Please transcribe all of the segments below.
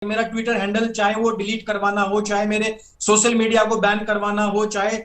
मेरा Twitter handle चाहे वो डिलीट करवाना हो, चाहे मेरे सोशल मीडिया को बैन करवाना हो, चाहे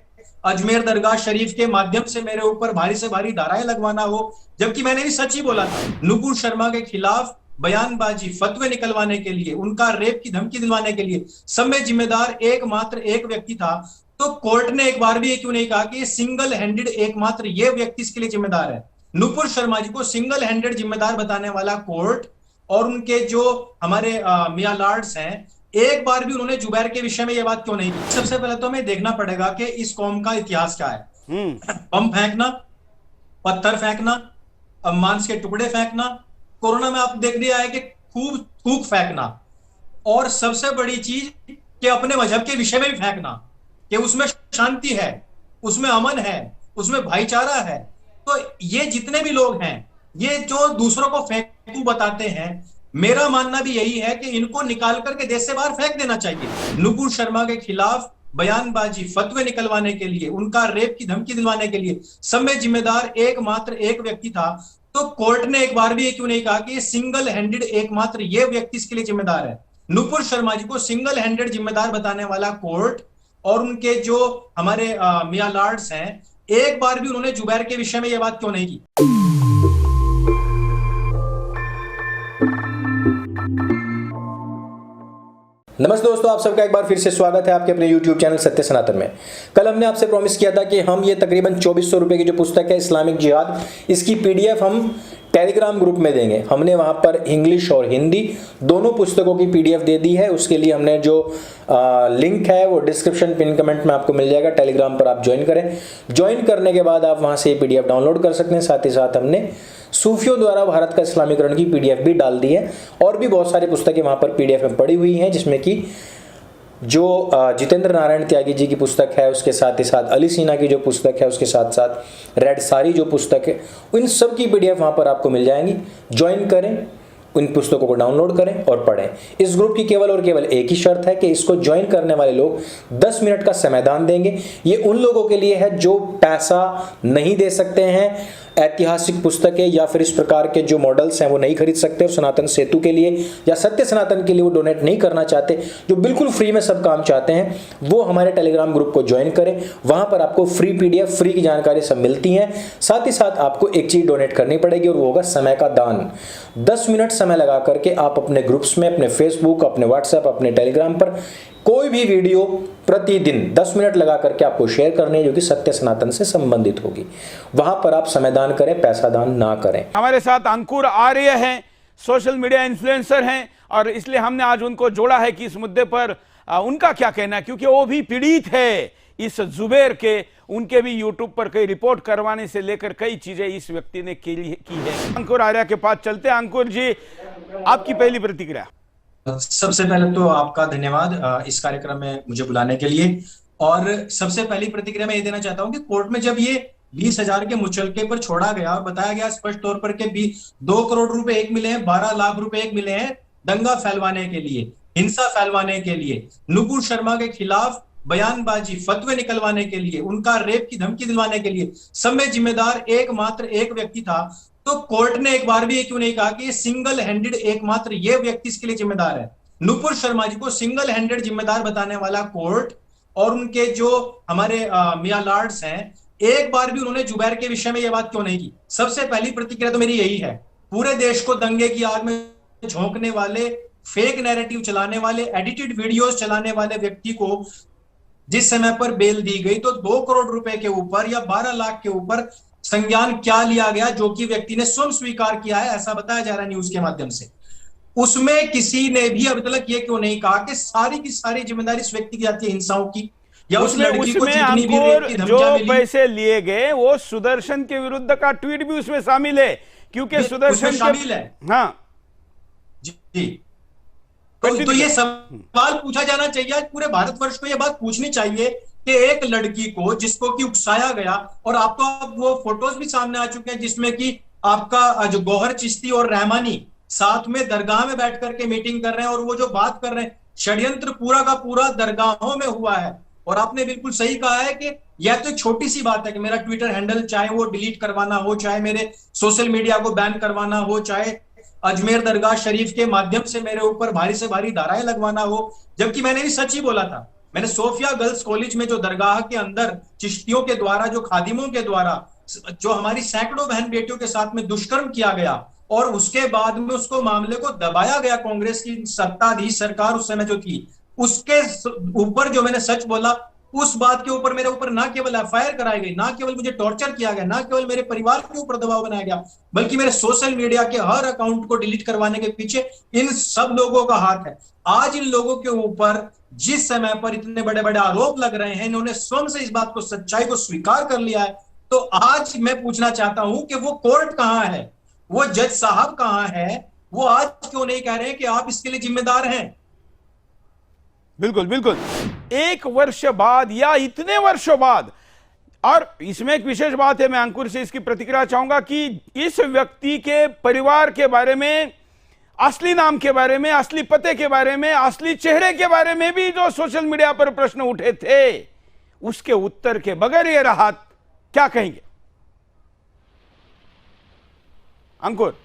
अजमेर दरगाह शरीफ के माध्यम से मेरे ऊपर भारी से भारी धाराएं लगवाना हो, जबकि मैंने भी सच ही बोला था। नुपुर शर्मा के खिलाफ बयानबाजी, फतवे निकलवाने के लिए, उनका रेप की धमकी दिलवाने के लिए सब में जिम्मेदार एकमात्र एक व्यक्ति था। तो कोर्ट ने एक बार भी ये क्यों नहीं कहा कि सिंगल हैंडेड एकमात्र ये व्यक्ति इसके लिए जिम्मेदार है? नुपुर शर्मा जी को सिंगल हैंडेड जिम्मेदार बताने वाला कोर्ट और उनके जो हमारे मियां लॉर्ड्स हैं, एक बार भी उन्होंने जुबैर के विषय में यह बात क्यों नहीं की? सबसे पहले तो हमें देखना पड़ेगा कि इस कौम का इतिहास क्या है। बम फेंकना, पत्थर फेंकना, मांस के टुकड़े फेंकना, कोरोना में आप देख लिया है कि खूब थूक फेंकना, और सबसे बड़ी चीज कि अपने मजहब के विषय में भी फेंकना कि उसमें शांति है, उसमें अमन है, उसमें भाईचारा है। तो ये जितने भी लोग हैं, ये जो दूसरों को फेंकू बताते हैं, मेरा मानना भी यही है कि इनको निकाल करके देश से बाहर फेंक देना चाहिए। नुपुर शर्मा के खिलाफ बयानबाजी, फतवे निकलवाने के लिए, उनका रेप की धमकी दिलवाने के लिए सब में जिम्मेदार एकमात्र एक व्यक्ति था। तो कोर्ट ने एक बार भी ये क्यों नहीं कहा कि सिंगल हैंडेड एकमात्र ये व्यक्ति इसके लिए जिम्मेदार है? नुपुर शर्मा जी को सिंगल हैंडेड जिम्मेदार बताने वाला कोर्ट और उनके जो हमारे मियां लॉर्ड्स हैं, एक बार भी उन्होंने जुबैर के विषय में यह बात क्यों नहीं की? नमस्ते दोस्तों, आप सबका एक बार फिर से स्वागत है आपके अपने YouTube चैनल सत्य सनातन में। कल हमने आपसे प्रॉमिस किया था कि हम ये तकरीबन 2400 रुपए की जो पुस्तक है इस्लामिक जिहाद, इसकी PDF हम टेलीग्राम ग्रुप में देंगे। हमने वहाँ पर इंग्लिश और हिंदी दोनों पुस्तकों की PDF दे दी है। उसके लिए हमने जो लिंक है वो डिस्क्रिप्शन पिन कमेंट में आपको मिल जाएगा। टेलीग्राम पर आप ज्वाइन करें। ज्वाइन करने के बाद आप वहाँ से ये PDF डाउनलोड कर सकते हैं। साथ ही साथ हमने सूफियों द्वारा भारत का इस्लामीकरण की PDF भी डाल दी है, और भी बहुत सारी पुस्तकें वहाँ पर PDF में पड़ी हुई हैं, जिसमें कि जो जितेंद्र नारायण त्यागी जी की पुस्तक है, उसके साथ ही साथ अली सीना की जो पुस्तक है, उसके साथ साथ रेड सारी जो पुस्तक है, उन सब की PDF वहाँ पर आपको मिल जाएंगी। ज्वाइन करें, उन पुस्तकों को डाउनलोड करें और पढ़ें। इस ग्रुप की केवल और केवल एक ही शर्त है कि इसको ज्वाइन करने वाले लोग 10 मिनट का समाधान देंगे। ये उन लोगों के लिए है जो पैसा नहीं दे सकते हैं, ऐतिहासिक पुस्तकें या फिर इस प्रकार के जो मॉडल्स हैं वो नहीं खरीद सकते, और सनातन सेतु के लिए या सत्य सनातन के लिए वो डोनेट नहीं करना चाहते, जो बिल्कुल फ्री में सब काम चाहते हैं, वो हमारे टेलीग्राम ग्रुप को ज्वाइन करें। वहां पर आपको फ्री PDF, फ्री की जानकारी सब मिलती है। साथ ही साथ आपको एक चीज डोनेट करनी पड़ेगी, और वो होगा समय का दान। 10 मिनट समय लगा करके आप अपने ग्रुप्स में, अपने फेसबुक, अपने व्हाट्सएप, अपने टेलीग्राम पर कोई भी वीडियो प्रतिदिन 10 मिनट लगा करके आपको शेयर करनी है, जो कि सत्य सनातन से संबंधित होगी। वहां पर आप समय दान करें, पैसा दान ना करें। हमारे साथ अंकुर आर्य हैं, सोशल मीडिया इन्फ्लुएंसर हैं, और इसलिए हमने आज उनको जोड़ा है कि इस मुद्दे पर उनका क्या कहना है, क्योंकि वो भी पीड़ित है इस जुबैर के। उनके भी यूट्यूब पर कई रिपोर्ट करवाने से लेकर कई चीजें इस व्यक्ति ने की है। अंकुर आर्य के पास चलते हैं। अंकुर जी, आपकी पहली प्रतिक्रिया। सबसे पहले तो आपका धन्यवाद इस कार्यक्रम में मुझे बुलाने के लिए। और सबसे पहली प्रतिक्रिया मैं ये देना चाहता हूं कि कोर्ट में जब ये 20,000 के मुचलके पर छोड़ा गया और बताया गया स्पष्ट तौर पर कि 2 करोड़ रुपए एक मिले हैं, 12 लाख रुपए एक मिले हैं दंगा फैलवाने के लिए, हिंसा फैलवाने के लिए, नुपुर शर्मा के खिलाफ बयानबाजी, फतवे निकलवाने के लिए, उनका रेप की धमकी दिलवाने के लिए सब में जिम्मेदार एकमात्र एक व्यक्ति था। तो कोर्ट ने एक बार भी ये क्यों नहीं कहा कि सिंगल हैंडेड एकमात्र ये व्यक्ति इसके लिए जिम्मेदार है? नुपुर शर्मा जी को सिंगल हैंडेड जिम्मेदार बताने वाला कोर्ट और उनके जो हमारे मियां लॉर्ड्स हैं, एक बार भी उन्होंने जुबैर के विषय में यह बात क्यों नहीं की? सबसे पहली प्रतिक्रिया तो मेरी यही है। पूरे देश को दंगे की आग में झोंकने वाले, फेक नैरेटिव चलाने वाले, एडिटेड वीडियोस चलाने वाले व्यक्ति को जिस समय पर बेल दी गई, तो 2 करोड़ रुपए के ऊपर या 12 लाख के ऊपर संज्ञान क्या लिया गया, जो कि व्यक्ति ने स्वयं स्वीकार किया है, ऐसा बताया जा रहा है न्यूज के माध्यम से। उसमें किसी ने भी अभी तक ये क्यों नहीं कहा कि सारी की सारी जिम्मेदारी इस व्यक्ति की जाती है हिंसाओं की, या उस लड़की को जितनी भी रेप की धमकियां मिली, पैसे लिए गए, वो सुदर्शन के विरुद्ध का ट्वीट भी उसमें शामिल है, क्योंकि सुदर्शन शामिल है। हाँ जी, तो ये सवाल पूछा जाना चाहिए, पूरे भारतवर्ष को ये बात पूछनी चाहिए कि एक लड़की को जिसको कि उकसाया गया, और आप तो अब वो फोटोज भी सामने आ चुके हैं जिसमें कि आपका जो गौहर चिश्ती और रहमानी साथ में दरगाह में बैठ करके मीटिंग कर रहे हैं, और वो जो बात कर रहे हैं, षड्यंत्र पूरा का पूरा दरगाहों में हुआ है। और आपने बिल्कुल सही कहा है कि यह तो छोटी सी बात है कि मेरा ट्विटर हैंडल चाहे वो डिलीट करवाना हो, चाहे मेरे सोशल मीडिया को बैन करवाना हो, चाहे अजमेर दरगाह शरीफ के माध्यम से मेरे ऊपर भारी से भारी धाराएं लगवाना हो, जबकि मैंने भी सच ही बोला था। मैंने सोफिया गर्ल्स कॉलेज में जो दरगाह के अंदर चिश्तियों के द्वारा, जो खादिमों के द्वारा, जो हमारी सैकड़ों बहन बेटियों के साथ में दुष्कर्म किया गया और उसके बाद में उसको मामले को दबाया गया, कांग्रेस की सत्ताधीश सरकार उस समय जो थी, उसके ऊपर जो मैंने सच बोला, उस बात के ऊपर मेरे ऊपर ना केवल एफआईआर कराई गई, ना केवल मुझे टॉर्चर किया गया, ना केवल मेरे परिवार के ऊपर दबाव बनाया गया, बल्कि मेरे सोशल मीडिया के हर अकाउंट को डिलीट करवाने के पीछे इन सब लोगों का हाथ है। आज इन लोगों के ऊपर जिस समय पर इतने बड़े बड़े आरोप लग रहे हैं, इन्होंने स्वयं से इस बात को, सच्चाई को स्वीकार कर लिया है। तो आज मैं पूछना चाहता हूं कि वो कोर्ट कहां है, वो जज साहब कहां है, वो आज क्यों नहीं कह रहे हैं कि आप इसके लिए जिम्मेदार हैं? बिल्कुल बिल्कुल, एक वर्ष बाद या इतने वर्षों बाद, और इसमें एक विशेष बात है, मैं अंकुर से इसकी प्रतिक्रिया चाहूंगा कि इस व्यक्ति के परिवार के बारे में, असली नाम के बारे में, असली पते के बारे में, असली चेहरे के बारे में भी जो सोशल मीडिया पर प्रश्न उठे थे, उसके उत्तर के बगैर ये रहा। क्या कहेंगे अंकुर?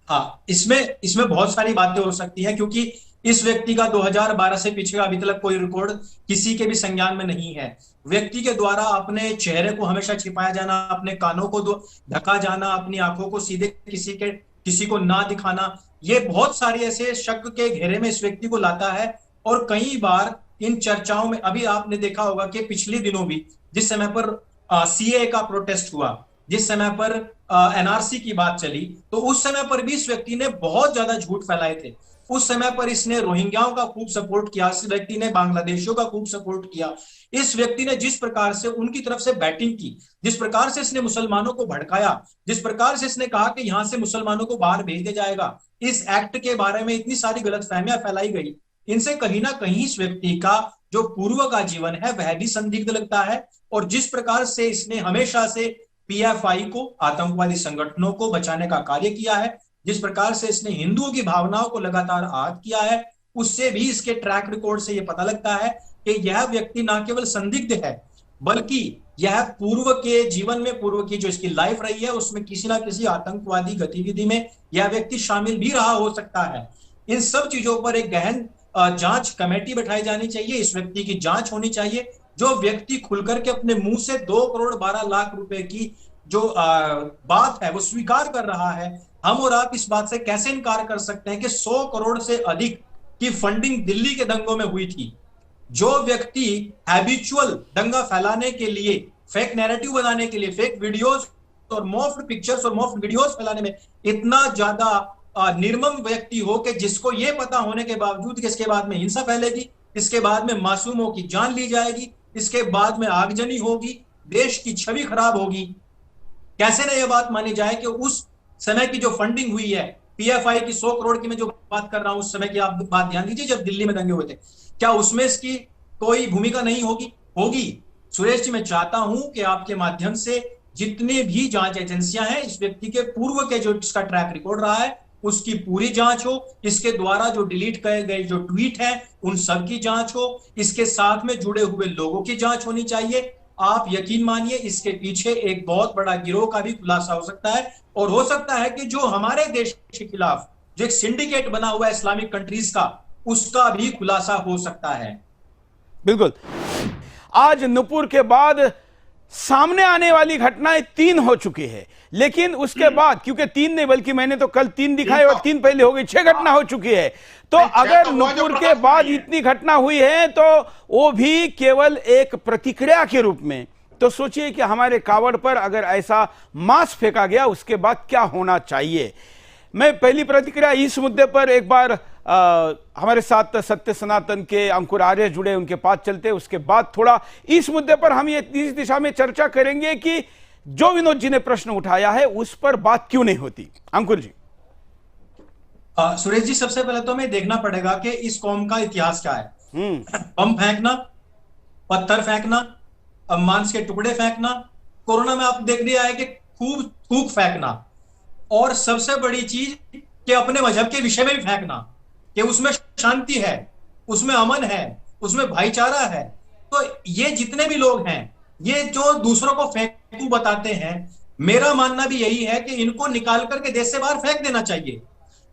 हाँ, इसमें बहुत सारी बातें हो सकती हैं, क्योंकि इस व्यक्ति का 2012 से पीछे का अभी तक कोई रिकॉर्ड किसी के भी संज्ञान में नहीं है। व्यक्ति के द्वारा अपने चेहरे को हमेशा छिपाया जाना, अपने कानों को ढका जाना, अपनी आंखों को सीधे किसी को ना दिखाना, ये बहुत सारी ऐसे शक के घेरे में इस व्यक्ति को लाता है। और कई बार इन चर्चाओं में, अभी आपने देखा होगा कि पिछले दिनों भी जिस समय पर सीए का प्रोटेस्ट हुआ, जिस समय पर एनआरसी की बात चली, तो उस समय पर भी इस व्यक्ति ने बहुत ज्यादा झूठ फैलाए थे। उस समय पर इसने रोहिंग्याओं का खूब सपोर्ट किया, इस व्यक्ति ने बांग्लादेशियों का खूब सपोर्ट किया। इस व्यक्ति ने जिस प्रकार से उनकी तरफ से बैटिंग की, जिस प्रकार से इसने मुसलमानों को भड़काया, जिस प्रकार से इसने कहा कि यहां से मुसलमानों को बाहर भेज दिया जाएगा, इस एक्ट के बारे में इतनी सारी गलतफहमियां फैलाई गई, इनसे कहीं ना कहीं इस व्यक्ति का जो पूर्व का जीवन है वह भी संदिग्ध लगता है। और जिस प्रकार से इसने हमेशा से पीएफआई को, आतंकवादी संगठनों को बचाने का कार्य किया है, जिस प्रकार से इसने हिंदुओं की भावनाओं को लगातार आहत किया है, उससे भी इसके ट्रैक रिकॉर्ड से यह पता लगता है कि यह व्यक्ति न केवल संदिग्ध है, बल्कि यह पूर्व के जीवन में, पूर्व की जो इसकी लाइफ रही है, उसमें किसी ना किसी आतंकवादी गतिविधि में यह व्यक्ति शामिल भी रहा हो सकता है। इन सब चीजों पर एक गहन जांच कमेटी बैठाई जानी चाहिए, इस व्यक्ति की जांच होनी चाहिए। जो व्यक्ति खुलकर के अपने मुंह से 2 करोड़ 12 लाख रुपए की जो बात है वो स्वीकार कर रहा है, हम और आप इस बात से कैसे इनकार कर सकते हैं कि 100 करोड़ से अधिक की फंडिंग दिल्ली के दंगों में हुई थी। जो व्यक्ति हैबिचुअल दंगा फैलाने के लिए, फेक नैरेटिव बनाने के लिए, फेक वीडियोस और मॉफ्ड पिक्चर्स और मॉफ्ड वीडियोस फैलाने में इतना ज्यादा निर्मम व्यक्ति हो कि जिसको ये पता होने के बावजूद कि इसके बाद में हिंसा फैलेगी, इसके बाद में मासूमों की जान ली जाएगी, इसके बाद में आगजनी होगी, देश की छवि खराब होगी, कैसे न यह बात मानी जाए कि उस समय की जो फंडिंग हुई है, पीएफआई की 100 करोड़ की मैं जो बात कर रहा हूं, उस समय की आप बात ध्यान दीजिए जब दिल्ली में दंगे हुए थे, क्या उसमें इसकी कोई भूमिका नहीं होगी? सुरेश जी, मैं चाहता हूं कि आपके माध्यम से जितने भी जांच एजेंसियां हैं, इस व्यक्ति के पूर्व के जो इसका ट्रैक रिकॉर्ड रहा है उसकी पूरी जांच हो, इसके द्वारा जो डिलीट किए गए जो ट्वीट है उन सब की जांच हो, इसके साथ में जुड़े हुए लोगों की जांच होनी चाहिए। आप यकीन मानिए इसके पीछे एक बहुत बड़ा गिरोह का भी खुलासा हो सकता है, और हो सकता है कि जो हमारे देश के खिलाफ जो एक सिंडिकेट बना हुआ है इस्लामिक कंट्रीज का, उसका भी खुलासा हो सकता है। बिल्कुल, आज नुपुर के बाद सामने आने वाली घटनाएं 3 हो चुकी है, लेकिन उसके बाद, क्योंकि 3 नहीं बल्कि मैंने तो कल 3 दिखाए और 3 पहले हो गई, 6 घटना हो चुकी है। तो अगर नुपुर के बाद इतनी घटना हुई है तो वो भी केवल एक प्रतिक्रिया के रूप में, तो सोचिए कि हमारे कावड़ पर अगर ऐसा मांस फेंका गया उसके बाद क्या होना चाहिए। मैं पहली प्रतिक्रिया इस मुद्दे पर एक बार हमारे साथ सत्य सनातन के अंकुर आर्य जुड़े, उनके पास चलते, उसके बाद थोड़ा इस मुद्दे पर हम ये इस दिशा में चर्चा करेंगे कि जो विनोद जी ने प्रश्न उठाया है उस पर बात क्यों नहीं होती। अंकुर जी। सुरेश जी, सबसे पहले तो हमें देखना पड़ेगा कि इस कौम का इतिहास क्या है। बम फेंकना, पत्थर फेंकना, मांस के टुकड़े फेंकना, कोरोना में आप देख लिया है कि खूब थूक फेंकना, और सबसे बड़ी चीज कि अपने मजहब के विषय में भी फेंकना कि उसमें शांति है, उसमें अमन है, उसमें भाईचारा है। तो ये जितने भी लोग हैं, ये जो दूसरों को फेंकू बताते हैं, मेरा मानना भी यही है कि इनको निकाल करके देश से बाहर फेंक देना चाहिए।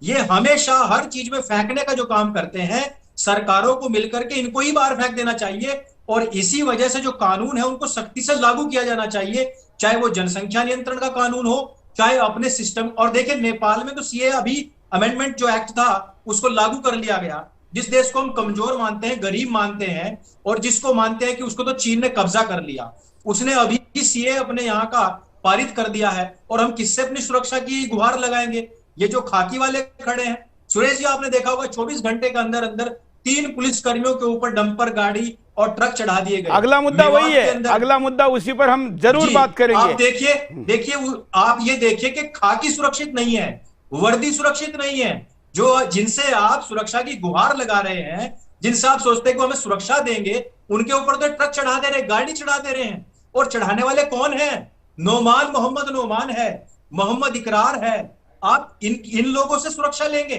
ये हमेशा हर चीज में फेंकने का जो काम करते हैं, सरकारों को मिलकर के इनको ही बाहर फेंक देना चाहिए। और इसी वजह से जो कानून है उनको सख्ती से लागू किया जाना चाहिए, चाहे वो जनसंख्या नियंत्रण का कानून हो, चाहे अपने सिस्टम। और देखिए नेपाल में तो सीए अभी अमेंडमेंट जो एक्ट था उसको लागू कर लिया गया। जिस देश को हम कमजोर मानते हैं, गरीब मानते हैं, और जिसको मानते हैं कि उसको तो चीन ने कब्जा कर लिया, उसने अभी सीए अपने यहाँ का पारित कर दिया है। और हम किससे अपनी सुरक्षा की गुहार लगाएंगे? ये जो खाकी वाले खड़े हैं, सुरेश जी आपने देखा होगा 24 घंटे के अंदर अंदर 3 पुलिस कर्मियों के ऊपर डंपर गाड़ी और ट्रक चढ़ा दिए गए। अगला मुद्दा वही है, अगला मुद्दा उसी पर हम जरूर बात करेंगे। आप देखिए आप ये देखिए कि खाकी सुरक्षित नहीं है, वर्दी सुरक्षित नहीं है। जो जिनसे आप सुरक्षा की गुहार लगा रहे हैं, जिनसे आप सोचते हैं कि हमें सुरक्षा देंगे, उनके ऊपर तो ट्रक चढ़ा दे रहे, गाड़ी चढ़ा दे रहे हैं। और चढ़ाने वाले कौन है? नोमान मोहम्मद नोमान है, मोहम्मद इकरार है। आप इन लोगों से सुरक्षा लेंगे?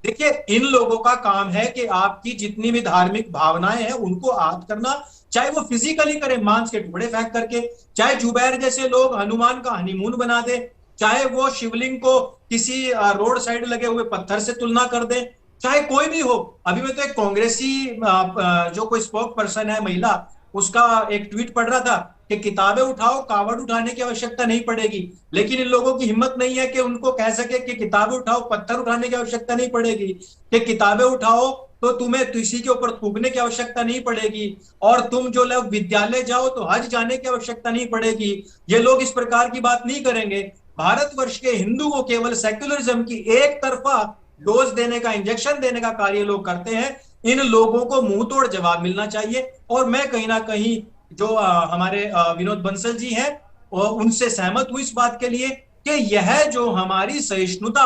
देखिए, इन लोगों का काम है कि आपकी जितनी भी धार्मिक भावनाएं हैं उनको आहत करना, चाहे वो फिजिकली करे, मांस के टुकड़े फेंक करके, चाहे जुबैर जैसे लोग हनुमान का हनीमून बना दे, चाहे वो शिवलिंग को किसी रोड साइड लगे हुए पत्थर से तुलना कर दे, चाहे कोई भी हो। अभी मैं तो एक कांग्रेसी जो कोई स्पोक पर्सन है महिला, उसका एक ट्वीट पढ़ रहा था कि किताबें उठाओ, कावड़ उठाने की आवश्यकता नहीं पड़ेगी। लेकिन इन लोगों की हिम्मत नहीं है कि उनको कह सके कि किताबें उठाओ, पत्थर उठाने की आवश्यकता नहीं पड़ेगी, कि किताबें उठाओ तो तुम्हें किसी के ऊपर थूकने की आवश्यकता नहीं पड़ेगी, और तुम जो लोग विद्यालय जाओ तो हज जाने की आवश्यकता नहीं पड़ेगी। ये लोग इस प्रकार की बात नहीं करेंगे। भारतवर्ष के हिंदू को केवल सेक्युलरिज्म की एक तरफा डोज देने का, इंजेक्शन देने का कार्य लोग करते हैं। इन लोगों को मुंह तोड़ जवाब मिलना चाहिए। और मैं कहीं ना कहीं जो हमारे विनोद बंसल जी हैं, उनसे सहमत हूं इस बात के लिए कि यह जो हमारी सहिष्णुता,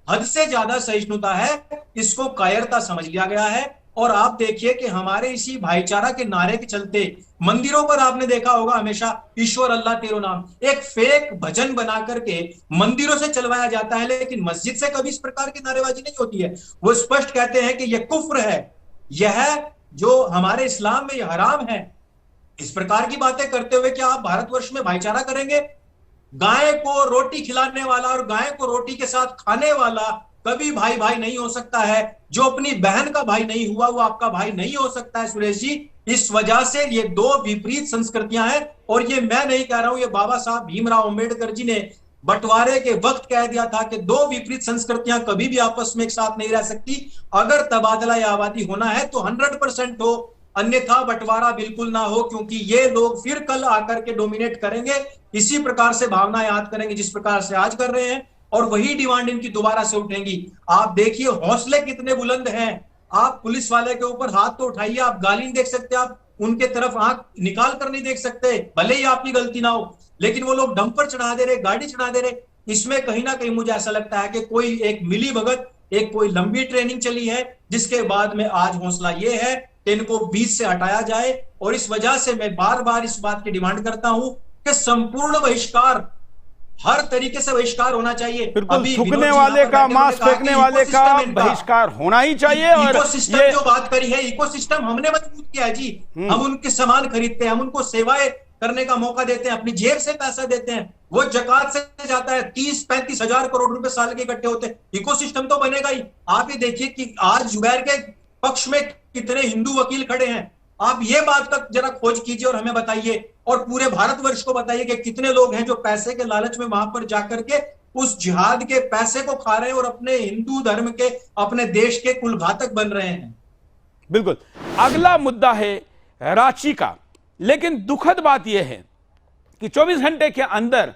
हद से ज्यादा सहिष्णुता है, इसको कायरता समझ लिया गया है। और आप देखिए कि हमारे इसी भाईचारा के नारे के चलते मंदिरों पर आपने देखा होगा हमेशा ईश्वर अल्लाह तेरो नाम, एक फेक भजन बना करके मंदिरों से चलवाया जाता है। लेकिन मस्जिद से कभी इस प्रकार की नारेबाजी नहीं होती है। वो स्पष्ट कहते हैं कि यह कुफ्र है, यह जो हमारे इस्लाम में यह हराम है। इस प्रकार की बातें करते हुए क्या आप भारतवर्ष में भाईचारा करेंगे? गाय को रोटी खिलाने वाला और गाय को रोटी के साथ खाने वाला कभी भाई भाई नहीं हो सकता है। जो अपनी बहन का भाई नहीं हुआ वो आपका भाई नहीं हो सकता है, सुरेश जी। इस वजह से ये दो विपरीत संस्कृतियां हैं। और ये मैं नहीं कह रहा हूं, ये बाबा साहब भीमराव अंबेडकर जी ने बंटवारे के वक्त कह दिया था कि दो विपरीत संस्कृतियां कभी भी आपस में एक साथ नहीं रह सकती। अगर तबादला या आबादी होना है तो 100% हो, अन्यथा बंटवारा बिल्कुल ना हो, क्योंकि ये लोग फिर कल आकर के डोमिनेट करेंगे, इसी प्रकार से भावना याद करेंगे जिस प्रकार से आज कर रहे हैं, और वही डिमांड इनकी दोबारा से उठेंगी। आप देखिए हौसले कितने बुलंद हैं। आप पुलिस वाले के ऊपर हाथ तो उठाइए, आप गाली नहीं देख सकते, आप उनके तरफ आंख निकाल कर नहीं देख सकते, भले ही आपकी गलती ना हो। लेकिन वो लोग डंपर चढ़ा दे रहे, गाड़ी चढ़ा दे रहे। इसमें कहीं ना कहीं मुझे ऐसा लगता है कि कोई एक मिली भगत, एक कोई लंबी ट्रेनिंग चली है, जिसके बाद में आज हौसला ये है कि इनको बीच से हटाया जाए। और इस वजह से मैं बार बार इस बात की डिमांड करता हूं कि संपूर्ण बहिष्कार, हर तरीके से बहिष्कार होना चाहिए। बिल्कुल, थूकने वाले का, मांस फेंकने वाले का बहिष्कार होना ही चाहिए। और इकोसिस्टम जो बात करी है, इकोसिस्टम हमने मजबूत किया है जी। हम उनके सामान खरीदते हैं, हम उनको सेवाएं करने का मौका देते हैं, अपनी जेब से पैसा देते हैं, वो जकात से जाता है। 30-35 हजार करोड़ रुपए साल के इकट्ठे होते हैं। इकोसिस्टम तो बनेगा ही। आप ये देखिए कि आज जुबैर के पक्ष में कितने हिंदू वकील खड़े हैं। आप ये बात तक जरा खोज कीजिए और हमें बताइए, और पूरे भारतवर्ष को बताइए कि कितने लोग हैं जो पैसे के लालच में वहां पर जाकर के उस जिहाद के पैसे को खा रहे हैं और अपने हिंदू धर्म के, अपने देश के कुलघातक बन रहे हैं। बिल्कुल, अगला मुद्दा है रांची का। लेकिन दुखद बात यह है कि 24 घंटे के अंदर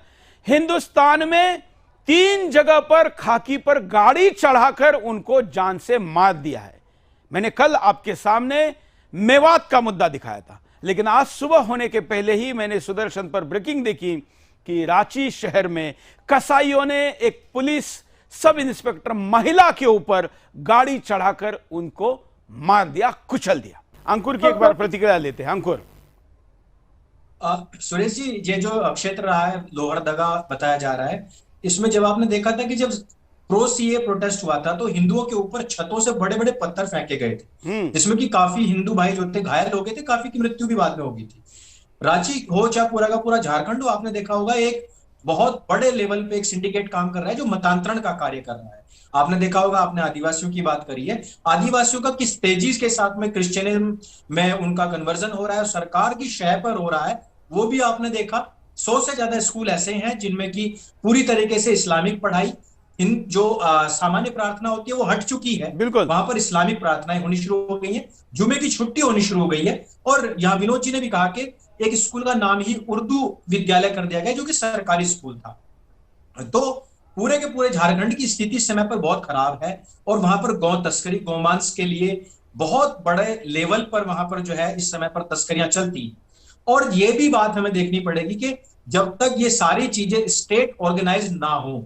हिंदुस्तान में 3 जगह पर खाकी पर गाड़ी चढ़ाकर उनको जान से मार दिया है। मैंने कल आपके सामने मेवात का मुद्दा दिखाया था, लेकिन आज सुबह होने के पहले ही मैंने सुदर्शन पर ब्रेकिंग देखी कि रांची शहर में कसाईयों ने एक पुलिस सब इंस्पेक्टर महिला के ऊपर गाड़ी चढ़ाकर उनको मार दिया, कुचल दिया। अंकुर की एक बार प्रतिक्रिया लेते हैं। अंकुर। सुरेश जी, ये जो क्षेत्र रहा है लोहरदगा बताया जा रहा है, इसमें जब आपने देखा था कि जब प्रो सीए प्रोटेस्ट हुआ था तो हिंदुओं के ऊपर छतों से बड़े बड़े पत्थर फेंके गए थे, जिसमें कि काफी हिंदू भाई जो थे घायल हो गए थे, काफी की मृत्यु भी बाद में हो गई थी। रांची हो चाहे पूरा का पूरा झारखंड हो, आपने देखा होगा एक बहुत बड़े लेवल पे एक सिंडिकेट काम कर रहा है जो मतांतरण का कार्य कर रहा है। आपने देखा होगा, आपने आदिवासियों की बात करी है, आदिवासियों का किस तेजी के साथ में क्रिश्चियनिज्म में उनका कन्वर्जन हो रहा है और सरकार की शय पर हो रहा है, वो भी आपने देखा। 100 से ज्यादा स्कूल ऐसे हैं जिनमें की पूरी तरीके से इस्लामिक पढ़ाई, इन जो सामान्य प्रार्थना होती है वो हट चुकी है, बिल्कुल वहां पर इस्लामिक प्रार्थनाएं होनी शुरू हो गई हैं, जुमे की छुट्टी होनी शुरू हो गई है। और यहाँ विनोद जी ने भी कहा कि एक स्कूल का नाम ही उर्दू विद्यालय कर दिया गया जो कि सरकारी स्कूल था। तो पूरे के पूरे झारखंड की स्थिति इस समय पर बहुत खराब है और वहां पर गौ तस्करी, गौमांस के लिए बहुत बड़े लेवल पर वहां पर जो है इस समय पर तस्करियां चलती। और ये भी बात हमें देखनी पड़ेगी कि जब तक ये सारी चीजें स्टेट ऑर्गेनाइज ना हो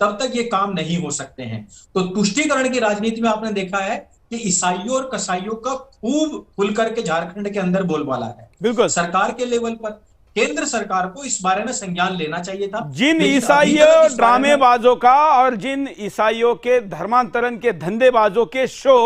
तब तक ये काम नहीं हो सकते हैं। तो तुष्टीकरण की राजनीति में आपने देखा है कि ईसाइयों और कसाईयों का खूब खुल करके झारखंड के अंदर बोलबाला है। बिल्कुल सरकार के लेवल पर केंद्र सरकार को इस बारे में संज्ञान लेना चाहिए था। जिन ईसाइयों ड्रामेबाजों का और जिन ईसाइयों के धर्मांतरण के धंधेबाजों के शो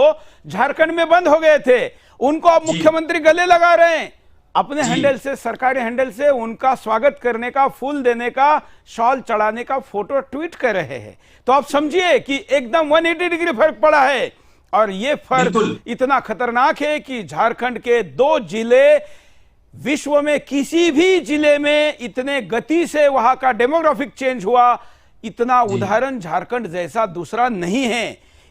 झारखंड में बंद हो गए थे, उनको अब मुख्यमंत्री गले लगा रहे हैं। अपने हैंडल से, सरकारी हैंडल से उनका स्वागत करने का, फूल देने का, शॉल चढ़ाने का फोटो ट्वीट कर रहे हैं। तो आप समझिए कि एकदम 180 डिग्री फर्क पड़ा है। और यह फर्क इतना खतरनाक है कि झारखंड के 2 जिले विश्व में किसी भी जिले में इतने गति से वहां का डेमोग्राफिक चेंज हुआ, इतना उदाहरण झारखंड जैसा दूसरा नहीं है।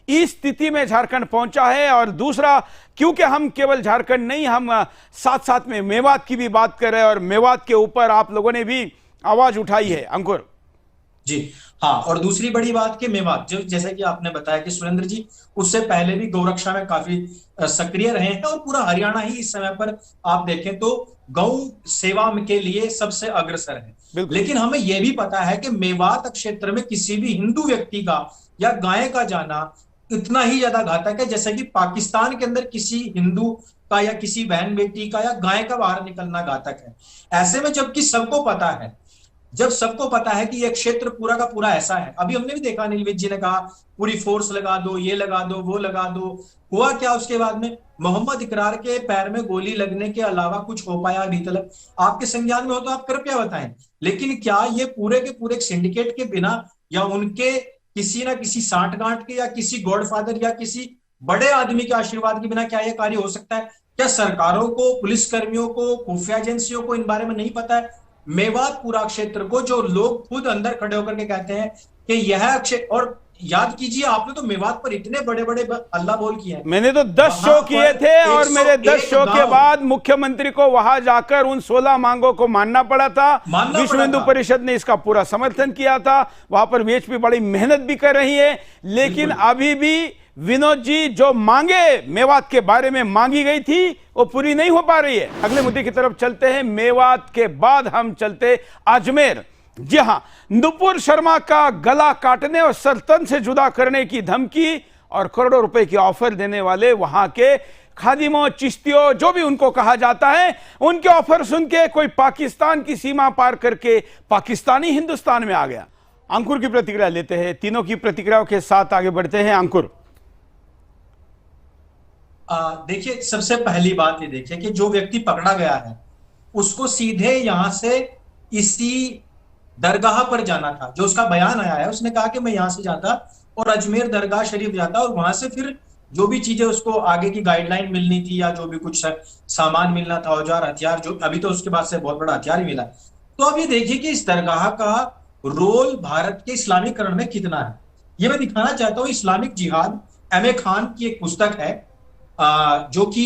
इस स्थिति में झारखंड पहुंचा है। और दूसरा, क्योंकि हम केवल झारखंड नहीं, हम साथ साथ में मेवात की भी बात कर रहे हैं और मेवात के ऊपर आप लोगों ने भी आवाज उठाई है अंकुर जी। हाँ, और दूसरी बड़ी बात कि मेवात, जो जैसे कि आपने बताया कि सुरेंद्र जी उससे पहले भी गौरक्षा में काफी सक्रिय रहे हैं और पूरा हरियाणा ही इस समय पर आप देखें तो गौ सेवा के लिए सबसे अग्रसर है। लेकिन हमें यह भी पता है कि मेवात क्षेत्र में किसी भी हिंदू व्यक्ति का या गाय का जाना इतना ही ज्यादा घातक है जैसे कि पाकिस्तान के अंदर किसी हिंदू का या किसी बहन बेटी का या गाय का बाहर निकलना घातक है। ऐसे में जबकि सबको पता है, जब सबको पता है कि यह क्षेत्र पूरा का पूरा ऐसा है, अभी हमने भी देखा अनिल विज जी ने कहा पूरी फोर्स लगा दो, ये लगा दो, वो लगा दो, हुआ क्या उसके बाद में? मोहम्मद इकरार के पैर में गोली लगने के अलावा कुछ हो पाया अभी तक आपके संज्ञान में हो तो आप कृपया बताएं। लेकिन क्या ये पूरे के पूरे सिंडिकेट के बिना या उनके किसी ना किसी सांठगांठ के या किसी गॉडफादर या किसी बड़े आदमी के आशीर्वाद के बिना क्या यह कार्य हो सकता है? क्या सरकारों को, पुलिस कर्मियों को, खुफिया एजेंसियों को इन बारे में नहीं पता है? मेवात पूरा क्षेत्र को जो लोग खुद अंदर खड़े होकर के कहते हैं कि यह क्षेत्र, और याद कीजिए आपने तो मेवात पर इतने बड़े बड़े अल्लाह बोल किए हैं। मैंने तो 10 शो किए थे और मेरे 10 शो के बाद मुख्यमंत्री को वहां जाकर उन 16 मांगों को मानना पड़ा था। विश्व हिंदू परिषद ने इसका पूरा समर्थन किया था। वहां पर वीएचपी बड़ी मेहनत भी कर रही है। लेकिन अभी भी विनोद जी जो मांगे मेवात के बारे में मांगी गई थी वो पूरी नहीं हो पा रही है। अगले मुद्दे की तरफ चलते हैं। मेवात के बाद हम चलते अजमेर। जी हां, नुपुर शर्मा का गला काटने और सल्तन से जुदा करने की धमकी और करोड़ों रुपए की ऑफर देने वाले वहां के खादिमों, चिश्तियों, जो भी उनको कहा जाता है, उनके ऑफर सुन के कोई पाकिस्तान की सीमा पार करके पाकिस्तानी हिंदुस्तान में आ गया। अंकुर की प्रतिक्रिया लेते हैं। तीनों की प्रतिक्रियाओं के साथ आगे बढ़ते हैं। अंकुर, देखिए, सबसे पहली बात ये देखिए कि जो व्यक्ति पकड़ा गया है उसको सीधे यहां से इसी दरगाह पर जाना था। जो उसका बयान आया है, उसने कहा कि मैं यहां से जाता और अजमेर दरगाह शरीफ जाता और वहां से फिर जो भी चीजें उसको आगे की गाइडलाइन मिलनी थी या जो भी कुछ सामान मिलना था, औजार, हथियार, जो अभी तो उसके बाद से बहुत बड़ा हथियार ही मिला। तो अब ये देखिए कि इस दरगाह का रोल भारत के इस्लामीकरण में कितना है। ये मैं दिखाना चाहता हूं। इस्लामिक जिहाद M.A. खान की एक पुस्तक है जो कि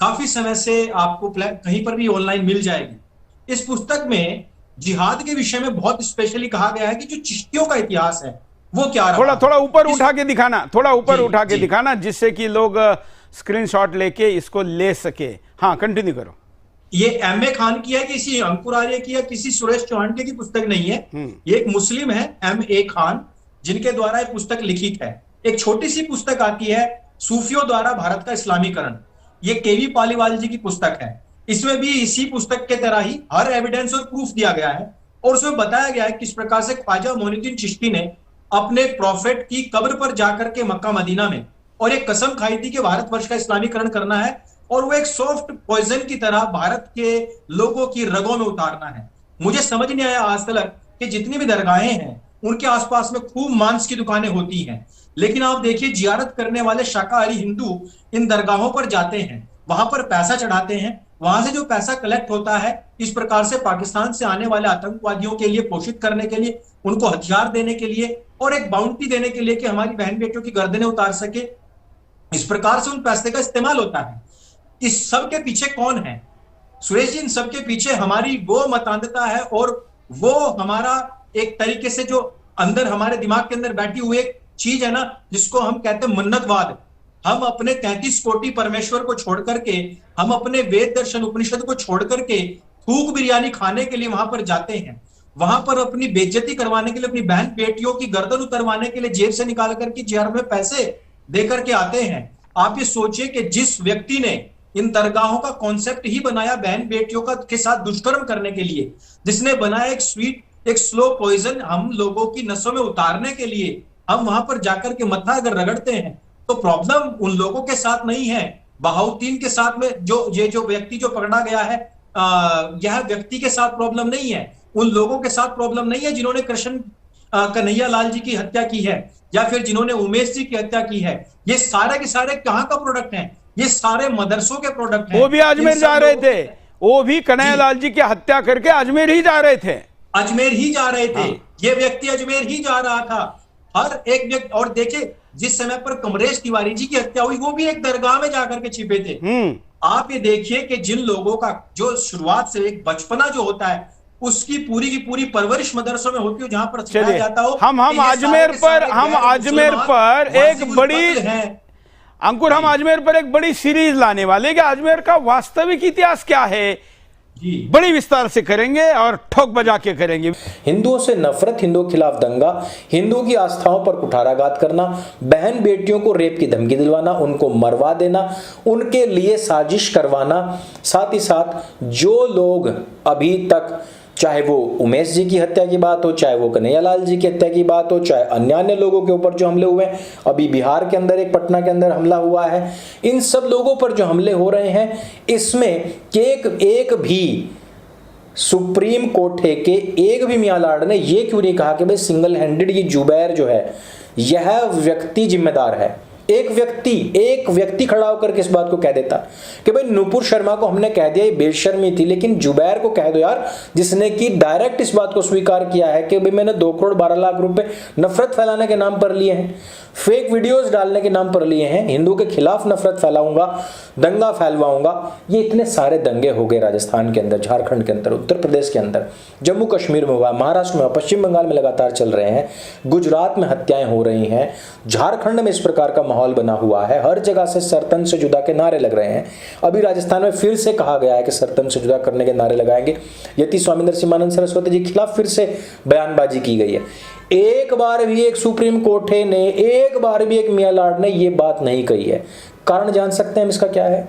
काफी समय से आपको कहीं पर भी ऑनलाइन मिल जाएगी। इस पुस्तक में जिहाद के विषय में बहुत स्पेशली कहा गया है कि जो चिश्तियों का इतिहास है वो क्या रहा। थोड़ा ऊपर उठा के दिखाना, थोड़ा ऊपर उठा के दिखाना, जिससे कि लोग स्क्रीनशॉट लेके इसको ले सके। हाँ, कंटिन्यू करो। ये M.A. खान की है, किसी अंकुर आर्य की है, किसी सुरेश चौहान की पुस्तक नहीं है। ये एक मुस्लिम है, M.A. खान, जिनके द्वारा एक पुस्तक लिखित है। एक छोटी सी पुस्तक आती है, सूफियों द्वारा भारत का इस्लामीकरण। ये केवी पालीवाल जी की पुस्तक है। इसमें भी इसी पुस्तक के तरह ही हर एविडेंस और प्रूफ दिया गया है और उसमें बताया गया है किस प्रकार से ख्वाजा मोइनुद्दीन चिश्ती ने अपने प्रॉफिट की कब्र पर जाकर के मक्का मदीना में और एक कसम खाई थी कि भारतवर्ष का इस्लामीकरण करना है और वो एक सॉफ्ट पॉइजन की तरह भारत के लोगों की रगों में उतारना है। मुझे समझ नहीं आया आज तक कि जितनी भी दरगाहें हैं उनके आसपास में खूब मांस की दुकानें होती हैं, लेकिन आप देखिए जियारत करने वाले शाकाहारी हिंदू इन दरगाहों पर जाते हैं, वहां पर पैसा चढ़ाते हैं, वहां से जो पैसा कलेक्ट होता है इस प्रकार से पाकिस्तान से आने वाले आतंकवादियों के लिए पोषित करने के लिए, उनको हथियार देने के लिए और एक बाउंटी देने के लिए कि हमारी बहन बेटियों की गर्दनें उतार सके, इस प्रकार से उन पैसे का इस्तेमाल होता है। इस सब के पीछे कौन है सुरेश जी? इन सब के पीछे हमारी वो मतांधता है और वो हमारा एक तरीके से जो अंदर हमारे दिमाग के अंदर बैठी हुई एक चीज है ना, जिसको हम कहते हैं मन्नतवाद। हम अपने 33 कोटि परमेश्वर को छोड़ करके, हम अपने वेद दर्शन उपनिषद को छोड़ करके थूक बिरयानी खाने के लिए वहां पर जाते हैं, वहां पर अपनी बेइज्जती करवाने के लिए, अपनी बहन बेटियों की गर्दन उतरवाने के लिए जेब से निकाल करके जेब में पैसे दे करके आते हैं। आप ये सोचिए कि जिस व्यक्ति ने इन दरगाहों का कॉन्सेप्ट ही बनाया बहन बेटियों का के साथ दुष्कर्म करने के लिए, जिसने बनाया एक स्वीट, एक स्लो पॉइजन हम लोगों की नसों में उतारने के लिए, हम वहां पर जाकर के मत्था अगर रगड़ते हैं तो प्रॉब्लम उन लोगों के साथ नहीं है, बहाउद्दीन के साथ में जो व्यक्ति जो पकड़ा गया है, यह व्यक्ति के साथ प्रॉब्लम नहीं है, उन लोगों के साथ प्रॉब्लम नहीं है जिन्होंने कृष्ण कन्हैया लाल जी की हत्या की है या फिर जिन्होंने उमेश जी की हत्या की है। ये सारे के सारे कहां का प्रोडक्ट हैं? ये सारे मदरसों के प्रोडक्ट हैं। वो भी अजमेर जा रहे थे, वो भी कन्हैया लाल जी की हत्या करके अजमेर ही जा रहे थे, अजमेर ही जा रहे थे। हाँ। ये व्यक्ति अजमेर ही जा रहा था, हर एक व्यक्ति। और देखिए जिस समय पर कमरेश तिवारी जी की हत्या हुई वो भी एक दरगाह में जाकर के छिपे थे। आप ये देखिए कि जिन लोगों का जो शुरुआत से एक बचपना जो होता है उसकी पूरी की पूरी परवरिश मदरसों में होती है जहां पर सिखाया जाता हो। हम अजमेर पर एक बड़ी अंकुर, हम अजमेर पर एक बड़ी सीरीज लाने वाले कि अजमेर का वास्तविक इतिहास क्या है, बड़ी विस्तार से करेंगे और ठोक बजा के करेंगे। हिंदुओं से नफरत, हिंदुओं के खिलाफ दंगा, हिंदुओं की आस्थाओं पर कुठाराघात करना, बहन बेटियों को रेप की धमकी दिलवाना, उनको मरवा देना, उनके लिए साजिश करवाना, साथ ही साथ जो लोग अभी तक, चाहे वो उमेश जी की हत्या की बात हो, चाहे वो कन्हैया लाल जी की हत्या की बात हो, चाहे अन्य लोगों के ऊपर जो हमले हुए हैं, अभी बिहार के अंदर एक पटना के अंदर हमला हुआ है, इन सब लोगों पर जो हमले हो रहे हैं, इसमें एक भी सुप्रीम कोर्ट के एक भी मियां लाड ने ये क्यों नहीं कहा कि भाई सिंगल हैंडेड ये जुबैर जो है यह व्यक्ति जिम्मेदार है। एक व्यक्ति खड़ा होकर के इस बात को कह देता कि भाई नुपुर शर्मा को हमने कह दिया ये बेशर्मी थी, लेकिन जुबैर को कह दो यार, जिसने कि डायरेक्ट इस बात को स्वीकार किया है कि भाई मैंने 2 करोड़ 12 लाख रुपए नफरत फैलाने के नाम पर लिए हैं, फेक वीडियोस डालने के नाम पर लिए हैं, हिंदू के खिलाफ नफरत फैलाऊंगा, दंगा फैलवाऊंगा। ये इतने सारे दंगे हो गए राजस्थान के अंदर, झारखंड के अंदर, उत्तर प्रदेश के अंदर, जम्मू कश्मीर में हुआ, महाराष्ट्र में, पश्चिम बंगाल में लगातार चल रहे हैं, गुजरात में हत्याएं हो रही हैं, झारखंड में इस प्रकार का माहौल बना हुआ है, हर जगह से सरतन से जुदा के नारे लग रहे हैं। अभी राजस्थान में फिर से कहा गया है कि सरतन से जुदा करने के नारे लगाएंगे। यति स्वामी नरसिम्हानंद सरस्वती जी के खिलाफ फिर से बयानबाजी की गई है। एक बार भी एक सुप्रीम कोर्ट ने, एक बार भी एक मियां लाड ने ये बात नहीं कही है। कारण जान सकते हैं हम इसका क्या है?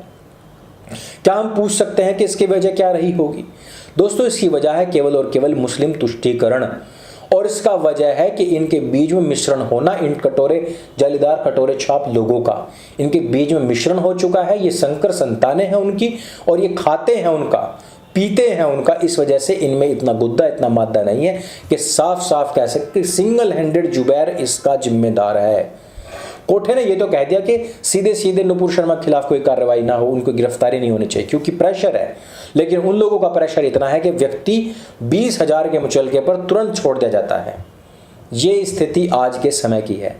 क्या हम पूछ सकते हैं कि इसकी वजह क्या रही होगी? दोस्तों, इसकी वजह है केवल और केवल मुस्लिम तुष्टीकरण, और इसका वजह है कि इनके बीच में मिश्रण होना, इन कटोरे जालीदार कटोरे छाप लोगों का इनके बीच में मिश्रण हो चुका है। ये संकर संतानें हैं उनकी, और ये खाते हैं उनका, पीते हैं उनका। इस वजह से इनमें इतना गुद्दा, इतना मादा नहीं है कि साफ साफ कह सकते सिंगल हैंडेड जुबैर इसका जिम्मेदार है। कोर्ट ने ये तो कह दिया कि सीधे सीधे नुपुर शर्मा के खिलाफ कोई कार्रवाई ना हो, उनको गिरफ्तारी नहीं होनी चाहिए क्योंकि प्रेशर है। लेकिन उन लोगों का प्रेशर इतना है कि व्यक्ति 20,000 के मुचलके पर तुरंत छोड़ दिया जाता है। ये स्थिति आज के समय की है।